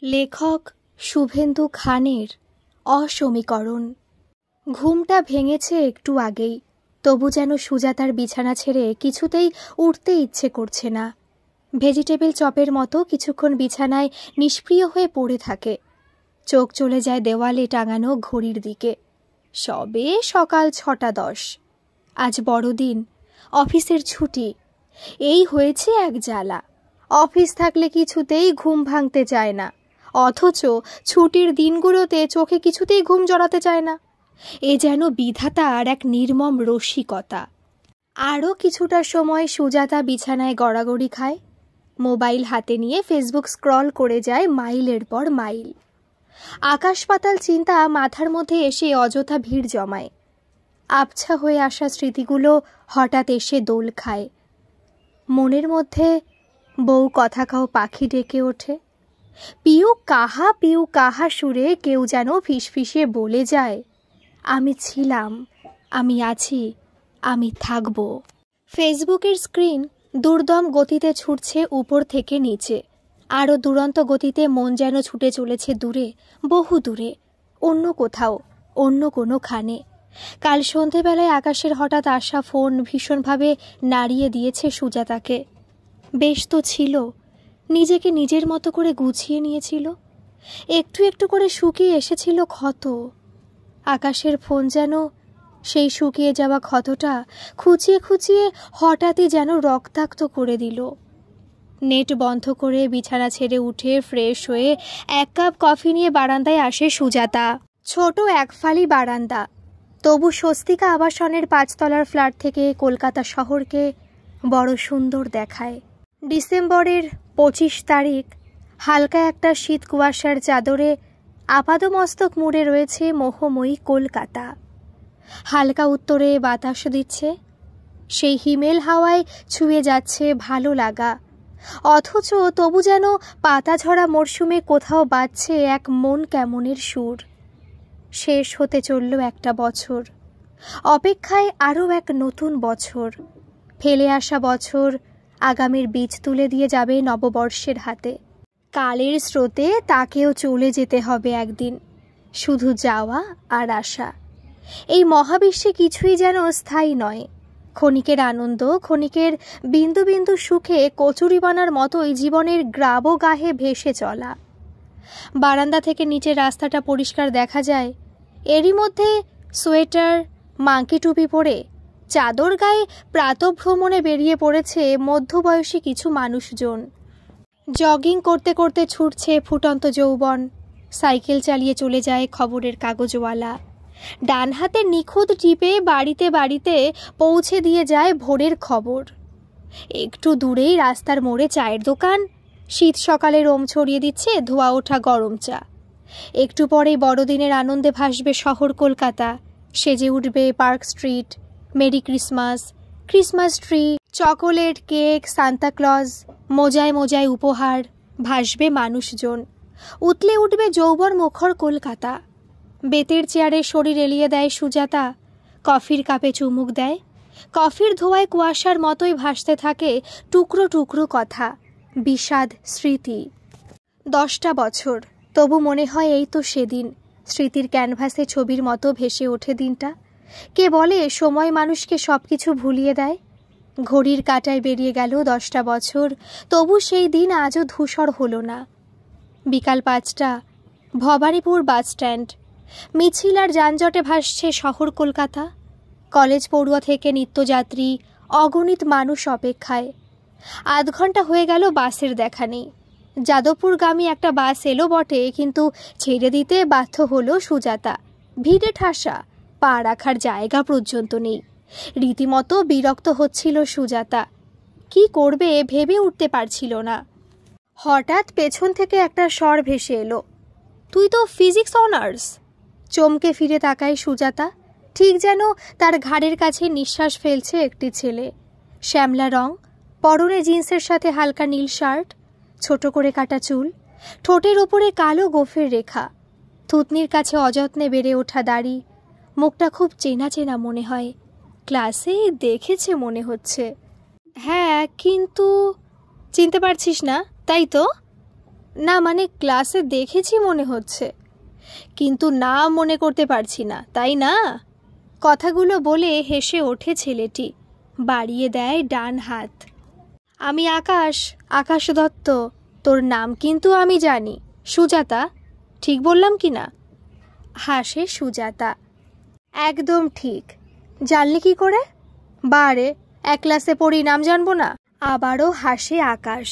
লেখক শুভেন্দু খানের অসমীকরণ। ঘুমটা ভেঙেছে একটু আগেই, তবু যেন সুজাতার বিছানা ছেড়ে কিছুতেই উঠতে ইচ্ছে করছে না। ভেজিটেবল চপের মতো কিছুক্ষণ বিছানায় নিষ্ক্রিয় হয়ে পড়ে থাকে। চোখ চলে যায় দেওয়ালে টাঙানো ঘড়ির দিকে। সবে সকাল 6:10। আজ বড়দিন, অফিসের ছুটি। এই হয়েছে এক জ্বালা। অফিস থাকলে কিছুতেই ঘুম ভাঙতে চায় না, অথচ ছুটির দিনগুলোতে চোখে কিছুতেই ঘুম জড়াতে চায় না। এ যেন বিধাতার এক নির্মম রসিকতা। আরও কিছুটা সময় সুজাতা বিছানায় গড়াগড়ি খায়, মোবাইল হাতে নিয়ে ফেসবুক স্ক্রল করে যায় মাইলের পর মাইল। আকাশ পাতাল চিন্তা মাথার মধ্যে এসে অযথা ভিড় জমায়। আবছা হয়ে আসা স্মৃতিগুলো হঠাৎ এসে দোল খায়। মনের মধ্যে বউ কথা কাও পাখি ডেকে ওঠে। পিউ কাহা সুরে কেউ যেন ফিসফিসিয়ে বলে যায়, আমি ছিলাম, আমি আছি, আমি থাকব। ফেসবুকের স্ক্রিন দুর্দম গতিতে ছুটছে উপর থেকে নিচে। আরও দুরন্ত গতিতে মন যেন ছুটে চলেছে দূরে, বহু দূরে, অন্য কোথাও, অন্য কোনোখানে। কাল সন্ধেবেলায় আকাশের হঠাৎ আসা ফোন ভীষণভাবে নাড়িয়ে দিয়েছে সুজাতাকে। বেশ তো ছিল, নিজেকে নিজের মতো করে গুছিয়ে নিয়েছিল, একটু একটু করে শুকিয়ে এসেছিল ক্ষত। আকাশের ফোন যেন সেই শুকিয়ে যাওয়া ক্ষতটা খুঁচিয়ে খুঁচিয়ে হঠাৎই যেন রক্তাক্ত করে দিল। নেট বন্ধ করে বিছানা ছেড়ে উঠে ফ্রেশ হয়ে 1 কাপ কফি নিয়ে বারান্দায় আসে সুজাতা। ছোট একফালি বারান্দা, তবু স্বস্তিকা আবাসনের 5 তলার ফ্ল্যাট থেকে কলকাতা শহরকে বড় সুন্দর দেখায়। ডিসেম্বরের 25 তারিখ, হালকা একটা শীত কুয়াশার চাদরে আপাদমস্তক মুড়ে রয়েছে মোহময়ী কলকাতা। হালকা উত্তরে বাতাস দিচ্ছে, সেই হিমেল হাওয়ায় ছুঁয়ে যাচ্ছে ভালো লাগা। অথচ তবু যেন পাতা ঝরা মরশুমে কোথাও বাজছে এক মন কেমনের সুর। শেষ হতে চলল একটা বছর, অপেক্ষায় আরও এক নতুন বছর। ফেলে আসা বছর আগামীর বীজ তুলে দিয়ে যাবে নববর্ষের হাতে। কালের স্রোতে তাকেও চলে যেতে হবে একদিন, শুধু যাওয়া আর আসা। এই মহাবিশ্বে কিছুই যেন স্থায়ী নয়। ক্ষণিকের আনন্দ, ক্ষণিকের বিন্দু বিন্দু সুখে কচুরিপানার মতোই জীবনের গ্রাবগাহে ভেসে চলা। বারান্দা থেকে নিচের রাস্তাটা পরিষ্কার দেখা যায়। এরই মধ্যে সোয়েটার, মাংকি টুপি পরে চাদর গায়ে প্রাতঃভ্রমণে বেরিয়ে পড়েছে মধ্যবয়সী কিছু মানুষজন। জগিং করতে করতে ছুটছে ফুটন্ত যৌবন। সাইকেল চালিয়ে চলে যায় খবরের কাগজওয়ালা। ডান হাতের নিখুঁত টিপে বাড়িতে বাড়িতে পৌঁছে দিয়ে যায় ভোরের খবর। একটু দূরেই রাস্তার মোড়ে চায়ের দোকান, শীত সকালে রোম ছড়িয়ে দিচ্ছে ধোয়া ওঠা গরম চা। একটু পরেই বড়দিনের আনন্দে ভাসবে শহর কলকাতা। সেজে উঠবে Park Street. Merry Christmas, Christmas tree, chocolate, cake, Santa Claus, মোজায় মোজায় উপহার। ভাসবে মানুষজন, উতলে উঠবে যৌবন মুখর কলকাতা। বেতের চেয়ারে শরীর এলিয়ে দেয় সুজাতা, কফির কাপে চুমুক দেয়। কফির ধোঁয়ায় কুয়াশার মতোই ভাসতে থাকে টুকরো টুকরো কথা, বিষাদ, স্মৃতি। 10টা বছর, তবু মনে হয় এই তো সেদিন। স্মৃতির ক্যানভাসে ছবির মতো ভেসে ওঠে দিনটা। কে বলে সময় মানুষকে সব কিছু ভুলিয়ে দেয়? ঘড়ির কাঁটায় বেরিয়ে গেল 10টা বছর, তবু সেই দিন আজও ধূসর হলো না। বিকাল 5টা, ভবানীপুর বাস স্ট্যান্ড। মিছিল আর যানজটে ভাসছে শহর কলকাতা। কলেজ পড়ুয়া থেকে নিত্যযাত্রী অগণিত মানুষ অপেক্ষায়। 8 ঘন্টা হয়ে গেল বাসের দেখা নেই। যাদবপুরগামী একটা বাস এলো বটে, কিন্তু ছেড়ে দিতে বাধ্য হলো সুজাতা। ভিড়ে ঠাসা, পা রাখার জায়গা পর্যন্ত নেই। রীতিমতো বিরক্ত হচ্ছিল সুজাতা। কি করবে ভেবে উঠতে পারছিল না। হঠাৎ পেছন থেকে একটা স্বর ভেসে এলো, তুই তো ফিজিক্স অনার্স। চমকে ফিরে তাকায় সুজাতা। ঠিক যেন তার ঘাড়ের কাছে নিঃশ্বাস ফেলছে একটি ছেলে। শ্যামলা রং, পরনে জিন্সের সাথে হালকা নীল শার্ট, ছোট করে কাটা চুল, ঠোঁটের ওপরে কালো গোফের রেখা, থুতনির কাছে অযত্নে বেড়ে ওঠা দাড়ি। মুখটা খুব চেনা চেনা মনে হয়, ক্লাসে দেখেছে মনে হচ্ছে। হ্যাঁ, কিন্তু চিনতে পারছিস না, তাই তো? না মানে ক্লাসে দেখেছি মনে হচ্ছে, কিন্তু নাম মনে করতে পারছি না, তাই না? কথাগুলো বলে হেসে ওঠে ছেলেটি, বাড়িয়ে দেয় ডান হাত। আমি আকাশ, আকাশ দত্ত। তোর নাম কিন্তু আমি জানি, সুজাতা। ঠিক বললাম কি না? হাসে সুজাতা। একদম ঠিক। জানলি কি করে? বারে, এক ক্লাসে পড়ি, নাম জানবো না? আবারও হাসে আকাশ।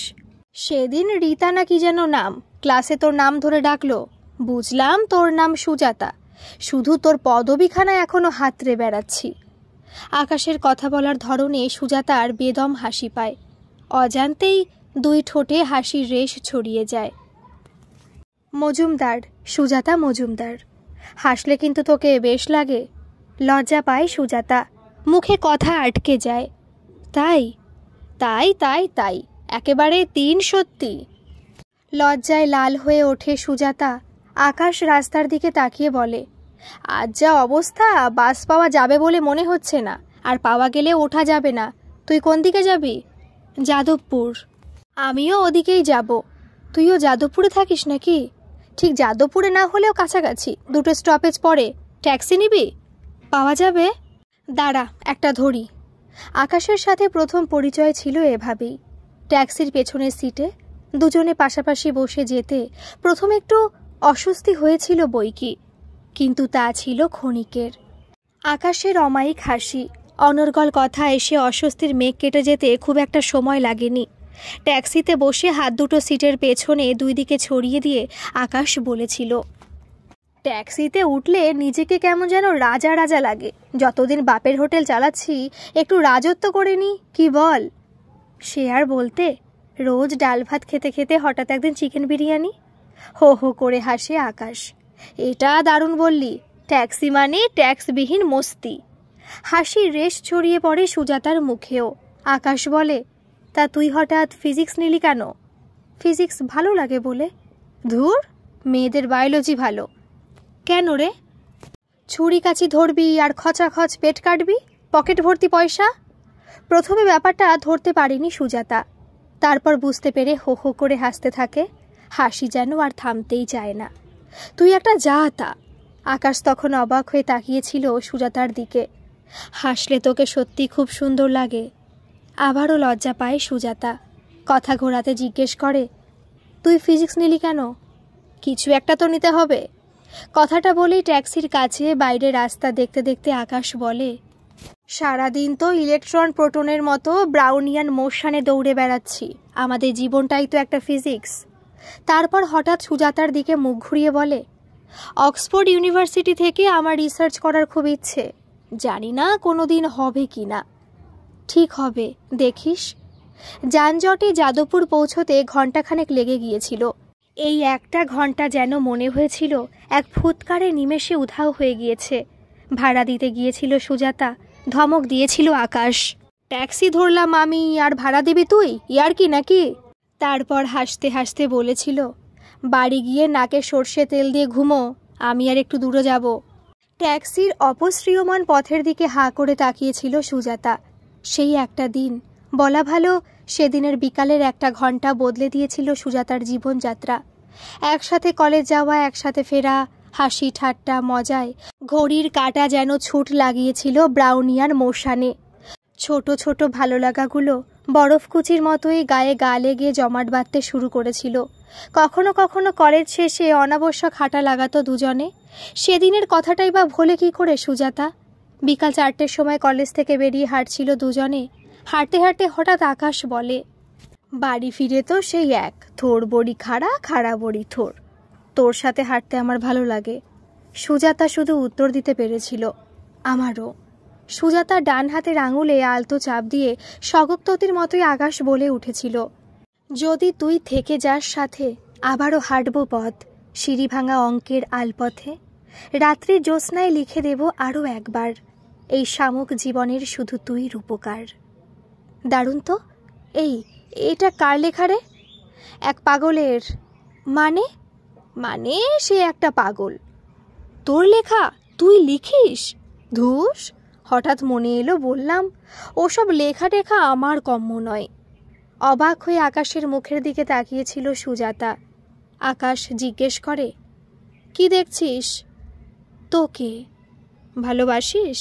সেদিন রীতা না কি যেন নাম, ক্লাসে তোর নাম ধরে ডাকলো, বুঝলাম তোর নাম সুজাতা, শুধু তোর পদবিখানা এখনো হাতড়ে বেড়াচ্ছি। আকাশের কথা বলার ধরনে সুজাতার বেদম হাসি পায়, অজান্তেই দুই ঠোঁটে হাসির রেশ ছড়িয়ে যায়। মজুমদার, সুজাতা মজুমদার। হাসলে কিন্তু তোকে বেশ লাগে। লজ্জা পায় সুজাতা, মুখে কথা আটকে যায়। তাই তাই তাই তাই একেবারে ৩ সত্যি। লজ্জায় লাল হয়ে ওঠে সুজাতা। আকাশ রাস্তার দিকে তাকিয়ে বলে, আজ যা অবস্থা, বাস পাওয়া যাবে বলে মনে হচ্ছে না, আর পাওয়া গেলে ওঠা যাবে না। তুই কোন দিকে যাবি? যাদবপুর। আমিও ওদিকেই যাব। তুইও যাদবপুরে থাকিস নাকি? ঠিক যাদবপুরে না হলেও কাছাকাছি, 2টো স্টপেজ পরে। ট্যাক্সি নিবি? পাওয়া যাবে? দাঁড়া, একটা ধরি। আকাশের সাথে প্রথম পরিচয় ছিল এভাবেই। ট্যাক্সির পেছনের সিটে দুজনে পাশাপাশি বসে যেতে প্রথম একটু অস্বস্তি হয়েছিল বইকি, কিন্তু তা ছিল ক্ষণিকের। আকাশের অমায়িক হাসি, অনর্গল কথা এসে অস্বস্তির মেঘ কেটে যেতে খুব একটা সময় লাগেনি। ট্যাক্সিতে বসে হাত দুটো সিটের পেছনে 2 দিকে ছড়িয়ে দিয়ে আকাশ বলেছিল, ট্যাক্সিতে উঠলে নিজেকে কেমন যেন রাজা রাজা লাগে। যতদিন বাপের হোটেল চালাচ্ছি একটু রাজত্ব করে নি, কি বল? সে আর বলতে, রোজ ডাল ভাত খেতে খেতে হঠাৎ একদিন চিকেন বিরিয়ানি। হো হো করে হাসে আকাশ। এটা দারুণ বললি, ট্যাক্সি মানে ট্যাক্সবিহীন মস্তি। হাসির রেশ ছড়িয়ে পড়ে সুজাতার মুখেও। আকাশ বলে, তা তুই হঠাৎ ফিজিক্স নিলি কেন? ফিজিক্স ভালো লাগে বলে। ধুর, মেয়েদের বায়োলজি ভালো। কেন রে? ছুরি কাছি ধরবি আর খচাখচ পেট কাটবি, পকেট ভর্তি পয়সা। প্রথমে ব্যাপারটা ধরতে পারিনি সুজাতা, তারপর বুঝতে পেরে হো হো করে হাসতে থাকে। হাসি যেন আর থামতেই চায় না। তুই একটা যা তা। আকাশ তখন অবাক হয়ে তাকিয়েছিল সুজাতার দিকে। হাসলে তোকে সত্যি খুব সুন্দর লাগে। আবারও লজ্জা পায় সুজাতা। কথা ঘোরাতে জিজ্ঞেস করে, তুই ফিজিক্স নিলি কেন? কিছু একটা তো নিতে হবে। কথাটা বলেই ট্যাক্সির কাছে বাইরে রাস্তা দেখতে দেখতে আকাশ বলে, সারাদিন তো ইলেকট্রন প্রোটনের মতো ব্রাউনিয়ান মোশনে দৌড়ে বেড়াচ্ছি, আমাদের জীবনটাই তো একটা ফিজিক্স। তারপর হঠাৎ সুজাতার দিকে মুখ ঘুরিয়ে বলে, অক্সফোর্ড ইউনিভার্সিটি থেকে আমার রিসার্চ করার খুব ইচ্ছে, জানি না কোনো দিন হবে কি না। ঠিক হবে, দেখিস। যানজটে যাদবপুর পৌঁছতে ঘণ্টাখানেক লেগে গিয়েছিল। এই একটা ঘণ্টা যেন মনে হয়েছিল এক ফুৎকারে নিমেষে উধাও হয়ে গিয়েছে। ভাড়া দিতে গিয়েছিল সুজাতা, ধমক দিয়েছিল আকাশ, ট্যাক্সি ধরলাম আমি আর ভাড়া দিবি তুই, ইয়ার কি নাকি? তারপর হাসতে হাসতে বলেছিল, বাড়ি গিয়ে নাকে সর্ষে তেল দিয়ে ঘুমো, আমি আর একটু দূরে যাব। ট্যাক্সির অপশ্রিয়মান পথের দিকে হাঁ করে তাকিয়েছিল সুজাতা। সেই একটা দিন, বলা ভালো সেদিনের বিকালের একটা ঘণ্টা বদলে দিয়েছিল সুজাতার জীবনযাত্রা। একসাথে কলেজ যাওয়া, একসাথে ফেরা, হাসি ঠাট্টা মজায় ঘড়ির কাঁটা যেন ছুট লাগিয়েছিল ব্রাউনিয়ান মোশানে। ছোট ছোট ভালো লাগাগুলো বরফকুচির মতোই গায়ে গা লেগে জমাট বাঁধতে শুরু করেছিল। কখনো কখনো কলেজ শেষে অনাবশ্যক হাঁটা লাগাতো দুজনে। সেদিনের কথাটাই বা ভোলে কি করে সুজাতা? বিকাল 4টের সময় কলেজ থেকে বেরিয়ে হাঁটছিল দুজনে। হাঁটতে হাঁটতে হঠাৎ আকাশ বলে, বাড়ি ফিরে তো সেই এক, থোর বড়ি খাড়া, খাড়া বড়ি থোর। তোর সাথে হাঁটতে আমার ভালো লাগে। সুজাতা শুধু উত্তর দিতে পেরেছিল, আমারও। সুজাতা ডান হাতের আঙুলে আলতো চাপ দিয়ে স্বগততির মতোই আকাশ বলে উঠেছিল, যদি তুই থেকে যাস সাথে, আবারও হাঁটবো পথ, সিঁড়ি ভাঙা অঙ্কের আলপথে। রাত্রির জ্যোৎস্নায় লিখে দেব আরও একবার, এই শামুক জীবনের শুধু তুই রূপকার। দারুণ তো। এটা কার লেখা রে? এক পাগলের। মানে? মানে সে একটা পাগল। তোর লেখা? তুই লিখিস? ধুস, হঠাৎ মনে এলো বললাম, ওসব লেখা টেখা আমার কম্য নয়। অবাক হয়ে আকাশের মুখের দিকে তাকিয়েছিল সুজাতা। আকাশ জিজ্ঞেস করে, কি দেখছিস? তোকে। ভালোবাসিস?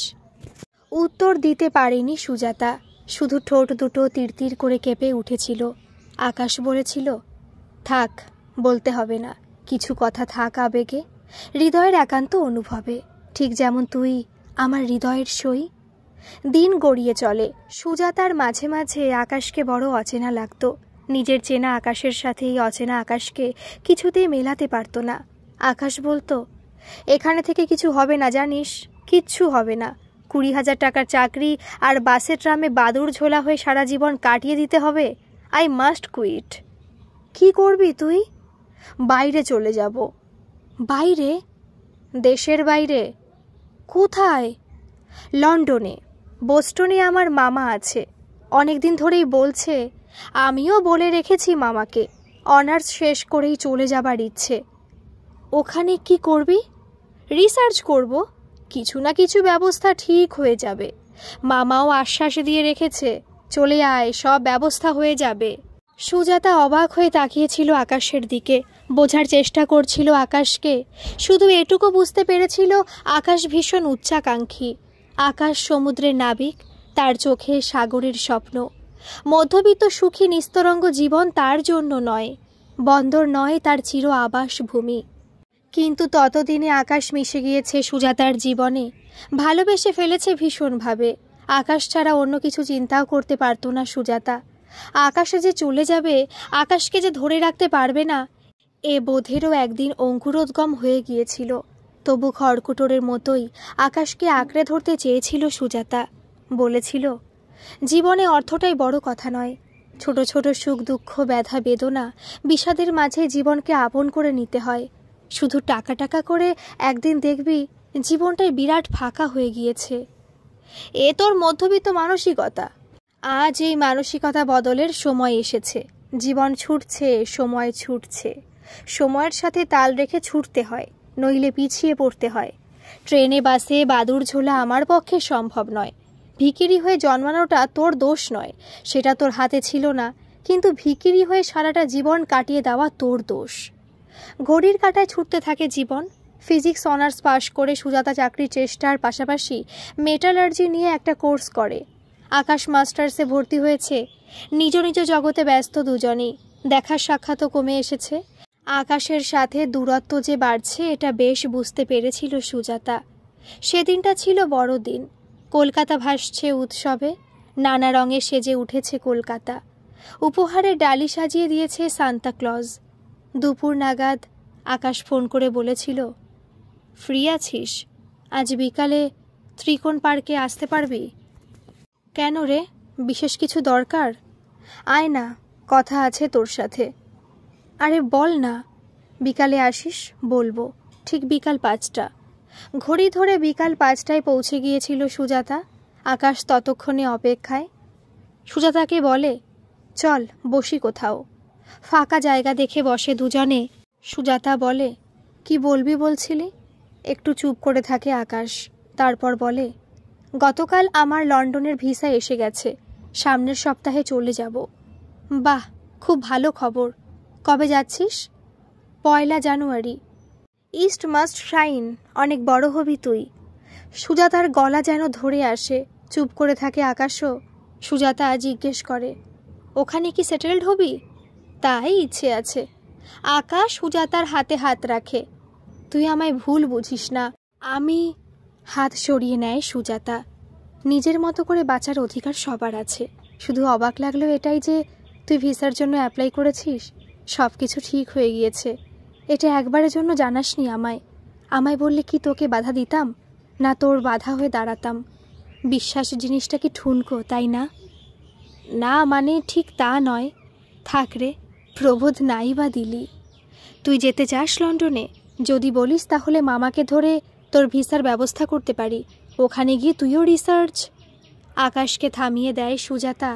উত্তর দিতে পারেনি সুজাতা, শুধু ঠোঁট দুটো তিরতির করে কেঁপে উঠেছিল। আকাশ বলেছিল, থাক, বলতে হবে না, কিছু কথা থাক আবেগে, হৃদয়ের একান্ত অনুভবে, ঠিক যেমন তুই আমার হৃদয়ের সই। দিন গড়িয়ে চলে। সুজাতার মাঝে মাঝে আকাশকে বড় অচেনা লাগতো। নিজের চেনা আকাশের সাথে এই অচেনা আকাশকে কিছুতেই মেলাতে পারত না। আকাশ বলতো, এখানে থেকে কিছু হবে না জানিস, কিচ্ছু হবে না। 20,000 টাকার চাকরি আর বাসে ট্রামে বাদুর ঝোলা হয়ে সারা জীবন কাটিয়ে দিতে হবে। I must quit. কি করবি তুই? বাইরে চলে যাব। বাইরে? দেশের বাইরে? কোথায়? লন্ডনে, বোস্টনে আমার মামা আছে। অনেক দিন ধরেই বলছে, আমিও বলে রেখেছি মামাকে, অনার্স শেষ করেই চলে যাবার ইচ্ছে। ওখানে কি করবি? রিসার্চ করব, কিছু না কিছু ব্যবস্থা ঠিক হয়ে যাবে। মামাও আশ্বাস দিয়ে রেখেছে, চলে আয়, সব ব্যবস্থা হয়ে যাবে। সুজাতা অবাক হয়ে তাকিয়েছিল আকাশের দিকে, বোঝার চেষ্টা করছিল আকাশকে। শুধু এটুকু বুঝতে পেরেছিল, আকাশ ভীষণ উচ্চাকাঙ্ক্ষী। আকাশ সমুদ্রের নাবিক, তার চোখে সাগরের স্বপ্ন। মধ্যবিত্ত সুখী নিস্তরঙ্গ জীবন তার জন্য নয়, বন্দর নয় তার চির আবাস ভূমি। কিন্তু ততদিনে আকাশ মিশে গিয়েছে সুজাতার জীবনে, ভালোবেসে ফেলেছে ভীষণভাবে। আকাশ ছাড়া অন্য কিছু চিন্তাও করতে পারত না সুজাতা। আকাশে যে চলে যাবে, আকাশকে যে ধরে রাখতে পারবে না, এ বোধেরও একদিন অঙ্কুরোদ্গম হয়ে গিয়েছিল। তবু খড়কুটোরের মতোই আকাশকে আঁকড়ে ধরতে চেয়েছিল সুজাতা। বলেছিল, জীবনে অর্থটাই বড় কথা নয়, ছোট ছোট সুখ দুঃখ ব্যথা বেদনা বিষাদের মাঝে জীবনকে আপন করে নিতে হয়। শুধু টাকা টাকা করে একদিন দেখবি জীবনটাই বিরাট ফাঁকা হয়ে গিয়েছে। এ তোর মধ্যবিত্ত মানসিকতা। আজ এই মানসিকতা বদলের সময় এসেছে। জীবন ছুটছে, সময় ছুটছে, সময়ের সাথে তাল রেখে ছুটতে হয়, নইলে পিছিয়ে পড়তে হয়। ট্রেনে বাসে বাদুর ঝোলা আমার পক্ষে সম্ভব নয়। ভিখিরি হয়ে জন্মানোটা তোর দোষ নয়, সেটা তোর হাতে ছিল না, কিন্তু ভিখিরি হয়ে সারাটা জীবন কাটিয়ে দেওয়া তোর দোষ। ঘড়ির কাঁটায় ছুটতে থাকে জীবন। ফিজিক্স অনার্স পাশ করে সুজাতা চাকরির চেষ্টার পাশাপাশি মেটালার্জি নিয়ে একটা কোর্স করে। আকাশ মাস্টার্সে ভর্তি হয়েছে। নিজ নিজ জগতে ব্যস্ত দুজনেই। দেখার সাক্ষাৎও কমে এসেছে। আকাশের সাথে দূরত্ব যে বাড়ছে এটা বেশ বুঝতে পেরেছিল সুজাতা। সেদিনটা ছিল বড় দিন। কলকাতা ভাসছে উৎসবে, নানা রঙে সেজে উঠেছে কলকাতা। উপহারের ডালি সাজিয়ে দিয়েছে সান্তাক্লজ। দুপুর নাগাদ আকাশ ফোন করে বলেছিল, ফ্রি আছিস? আজ বিকালে ত্রিকোণ পার্কে আসতে পারবি? কেন রে, বিশেষ কিছু দরকার? আয় না, কথা আছে তোর সাথে। আরে বল না। বিকালে আসিস? বলবো, ঠিক বিকাল 5টা। ঘড়ি ধরে বিকাল 5টায় পৌঁছে গিয়েছিল সুজাতা। আকাশ ততক্ষণে অপেক্ষায়। সুজাতাকে বলে, চল বসি কোথাও। ফাঁকা জায়গা দেখে বসে দুজনে। সুজাতা বলে, কি বলবি বলছিলি? একটু চুপ করে থাকে আকাশ, তারপর বলে, গতকাল আমার লন্ডনের ভিসা এসে গেছে, সামনের সপ্তাহে চলে যাব। বাহ, খুব ভালো খবর। কবে যাচ্ছিস? 1 জানুয়ারি। ইস্ট মাস্ট শাইন, অনেক বড় হবি তুই। সুজাতার গলা যেন ধরে আসে। চুপ করে থাকে আকাশও। সুজাতা জিজ্ঞেস করে, ওখানে কি সেটেলড হবি? তাই ইচ্ছে আছে। আকাশ সুজাতার হাতে হাত রাখে। তুই আমায় ভুল বুঝিস না। আমি। হাত সরিয়ে নেয় সুজাতা। নিজের মতো করে বাঁচার অধিকার সবার আছে। শুধু অবাক লাগলো এটাই যে তুই ভিসার জন্য অ্যাপ্লাই করেছিস, সব কিছু ঠিক হয়ে গিয়েছে। এটা একবারের জন্য জানাসনি আমায়। আমায় বললে কি তোকে বাধা দিতাম? না তোর বাধা হয়ে দাঁড়াতাম? বিশ্বাস জিনিসটা কি ঠুনকো, তাই না? না মানে ঠিক তা নয়। থাক রে, প্রবোধ নাই বা দিলি। তুই যেতে চাস লন্ডনে? যদি বলিস তাহলে মামাকে ধরে তোর ভিসার ব্যবস্থা করতে পারি। ওখানে গিয়ে তুইও রিসার্চ। আকাশকে থামিয়ে দেয় সুজাতা।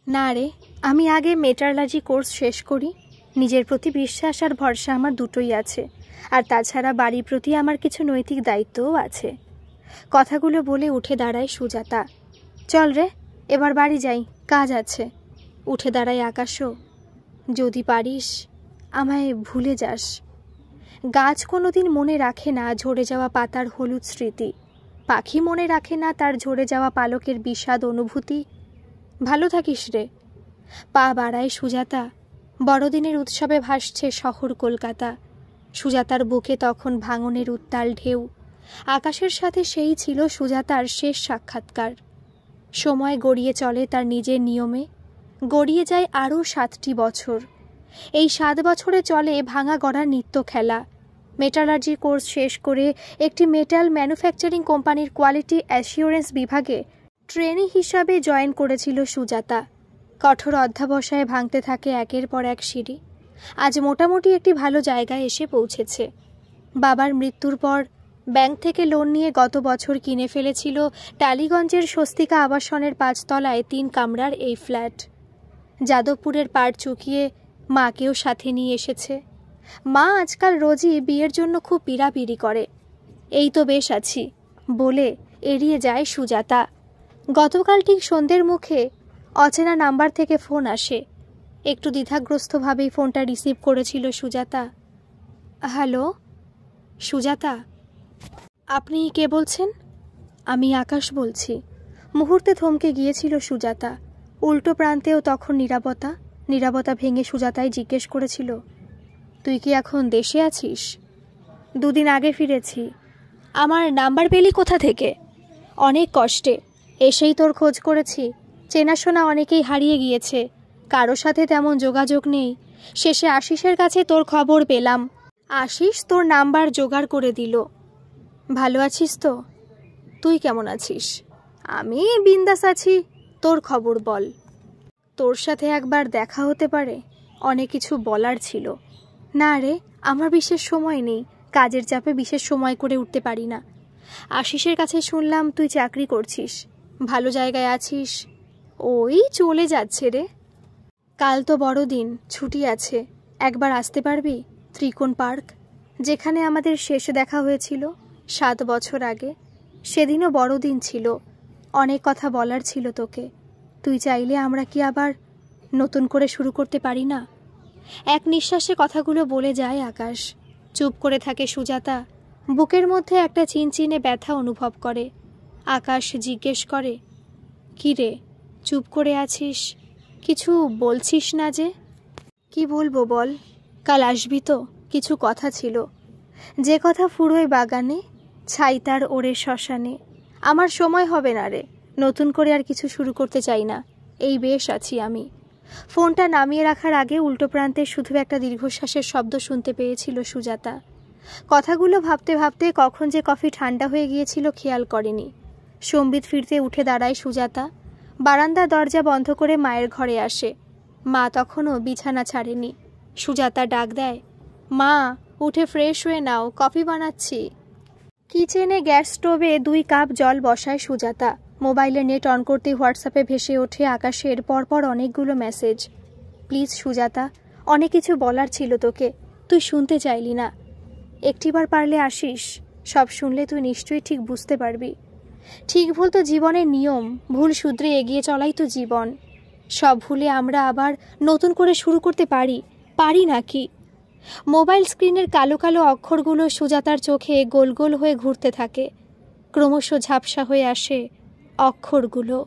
না রে, আমি আগে মেটারোলজি কোর্স শেষ করি। নিজের প্রতি বিশ্বাস আর ভরসা আমার দুটোই আছে। আর তাছাড়া বাড়ির প্রতি আমার কিছু নৈতিক দায়িত্বও আছে। কথাগুলো বলে উঠে দাঁড়ায় সুজাতা। চল রে, এবার বাড়ি যাই, কাজ আছে। উঠে দাঁড়ায় আকাশও। যদি পারিস আমায় ভুলে যাস। গাছ কোনোদিন মনে রাখে না ঝরে যাওয়া পাতার হলুদ স্মৃতি, পাখি মনে রাখে না তার ঝরে যাওয়া পালকের বিষাদ অনুভূতি। ভালো থাকিস রে। পা বাড়ায় সুজাতা। বড়দিনের উৎসবে ভাসছে শহর কলকাতা। সুজাতার বুকে তখন ভাঙনের উত্তাল ঢেউ। আকাশের সাথে সেই ছিল সুজাতার শেষ সাক্ষাৎকার। সময় গড়িয়ে চলে তার নিজের নিয়মে, গড়িয়ে যায় আরও 7টি বছর। এই 7 বছরে চলে ভাঙা গড়ার নিত্য খেলা। মেটালার্জি কোর্স শেষ করে একটি মেটাল ম্যানুফ্যাকচারিং কোম্পানির কোয়ালিটি অ্যাসিওরেন্স বিভাগে ট্রেনি হিসাবে জয়েন করেছিল সুজাতা। কঠোর অধ্যাবসায় ভাঙতে থাকে একের পর এক সিঁড়ি। আজ মোটামুটি একটি ভালো জায়গায় এসে পৌঁছেছে। বাবার মৃত্যুর পর ব্যাংক থেকে লোন নিয়ে গত বছর কিনে ফেলেছিল টালিগঞ্জের স্বস্তিকা আবাসনের 5 তলায় 3 কামরার এই ফ্ল্যাট। যাদবপুরের পাড় চুকিয়ে মাকেও সাথে নিয়ে এসেছে। মা আজকাল রোজই বিয়ের জন্য খুব পীড়াপিড়ি করে। এই তো বেশ আছি বলে এড়িয়ে যায় সুজাতা। গতকাল ঠিক সন্ধ্যের মুখে অচেনা নাম্বার থেকে ফোন আসে। একটু দ্বিধাগ্রস্তভাবেই ফোনটা রিসিভ করেছিল সুজাতা। হ্যালো সুজাতা, আপনি কে বলছেন? আমি আকাশ বলছি। মুহূর্তে থমকে গিয়েছিল সুজাতা। উল্টো প্রান্তেও তখন নীরবতা ভেঙে সুজাতাই জিজ্ঞেস করেছিল, তুই কি এখন দেশে আছিস? 2 দিন আগে ফিরেছি। আমার নাম্বার পেলি কোথা থেকে? অনেক কষ্টে, এসেই তোর খোঁজ করেছি। চেনাশোনা অনেকেই হারিয়ে গিয়েছে, কারো সাথে তেমন যোগাযোগ নেই। শেষে আশিসের কাছে তোর খবর পেলাম। আশিস তোর নাম্বার জোগাড় করে দিল। ভালো আছিস তো? তুই কেমন আছিস? আমি বিন্দাস আছি। তোর খবর বল। তোর সাথে একবার দেখা হতে পারে? অনেক কিছু বলার ছিল। না রে, আমার বিশেষ সময় নেই, কাজের চাপে বিশেষ সময় করে উঠতে পারি না। আশিসের কাছে শুনলাম তুই চাকরি করছিস, ভালো জায়গায় আছিস। ওই চলে যাচ্ছে রে। কাল তো বড়দিন, ছুটি আছে। একবার আসতে পারবি? ত্রিকোণ পার্ক, যেখানে আমাদের শেষ দেখা হয়েছিল 7 বছর আগে। সেদিনও বড়দিন ছিল, অনেক কথা বলার ছিল তোকে। তুই চাইলে আমরা কি আবার নতুন করে শুরু করতে পারি না? এক নিঃশ্বাসে কথাগুলো বলে যায় আকাশ। চুপ করে থাকে সুজাতা। বুকের মধ্যে একটা চিনচিনে ব্যথা অনুভব করে। আকাশ জিজ্ঞেস করে, কি রে, চুপ করে আছিস? কিছু বলছিস না যে? কি বলবো বল? কাল আসবি তো? কিছু কথা ছিল। যে কথা ফুরোয় বাগানে, ছাই তার ওরে শ্মশানে। আমার সময় হবে না রে, নতুন করে আর কিছু শুরু করতে চাই না। এই বেশ আছি আমি। ফোনটা নামিয়ে রাখার আগে উল্টো প্রান্তে শুধু একটা দীর্ঘশ্বাসের শব্দ শুনতে পেয়েছিল সুজাতা। কথাগুলো ভাবতে ভাবতে কখন যে কফি ঠান্ডা হয়ে গিয়েছিল খেয়াল করেনি। সম্বিত ফিরতে উঠে দাঁড়ায় সুজাতা। বারান্দার দরজা বন্ধ করে মায়ের ঘরে আসে। মা তখনও বিছানা ছাড়েনি। সুজাতা ডাক দেয়, মা উঠে ফ্রেশ হয়ে নাও, কফি বানাচ্ছি। কিচেনে গ্যাস স্টোভে 2 কাপ জল বসায় সুজাতা। মোবাইলে নেট অন করতে হোয়াটসঅ্যাপে ভেসে ওঠে আকাশের পরপর অনেকগুলো মেসেজ। প্লিজ সুজাতা, অনেক কিছু বলার ছিল তোকে, তুই শুনতে চাইলি না। একটিবার পারলে আসিস, সব শুনলে তুই নিশ্চয়ই ঠিক বুঝতে পারবি। ঠিক ভুল তো জীবনের নিয়ম, ভুল শুধরে এগিয়ে চলাই তো জীবন। সব ভুলে আমরা আবার নতুন করে শুরু করতে পারি নাকি? মোবাইল স্ক্রিনের কালো কালো অক্ষরগুলো সুজাতার চোখে গোল গোল হয়ে ঘুরতে থাকে। ক্রমশ ঝাপসা হয়ে আসে অক্ষরগুলো।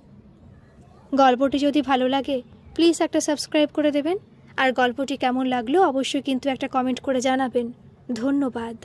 গল্পটি যদি ভালো লাগে প্লিজ একটা সাবস্ক্রাইব করে দেবেন। আর গল্পটি কেমন লাগলো অবশ্যই কিন্তু একটা কমেন্ট করে জানাবেন। ধন্যবাদ।